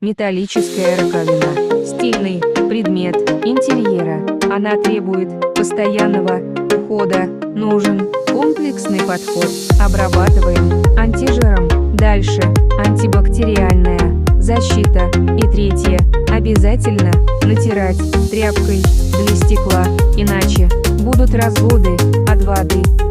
Металлическая раковина. Стильный предмет интерьера. Она требует постоянного ухода. Нужен комплексный подход. Обрабатываем антижиром. Дальше антибактериальная защита. И третье. Обязательно натирать тряпкой для стекла, иначе будут разводы от воды.